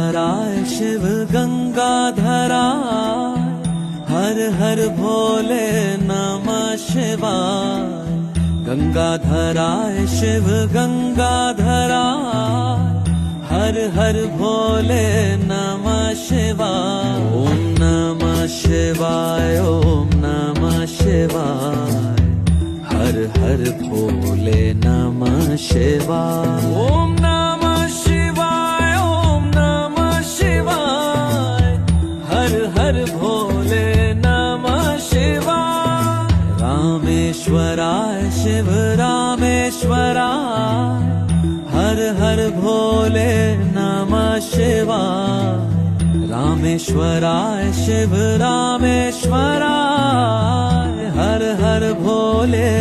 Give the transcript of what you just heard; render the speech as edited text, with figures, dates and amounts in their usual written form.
रामेश्वराय शिव गंगाधराय हर हर भोले नमः शिवाय। गंगाधराय शिव गंगाधराय हर हर भोले नमः शिवाय। ओम नमः शिवाय ओम नमः शिवाय हर हर भोले नमः शिवाय। ओम नमः शिवाय ओम नमः शिवाय हर हर भोले नमः शिवाय। रामेश्वराय शिव रामेश्वराय हर हर भोले नमः शिवाय। रामेश्वराय शिव रामेश्वराय हर हर भोले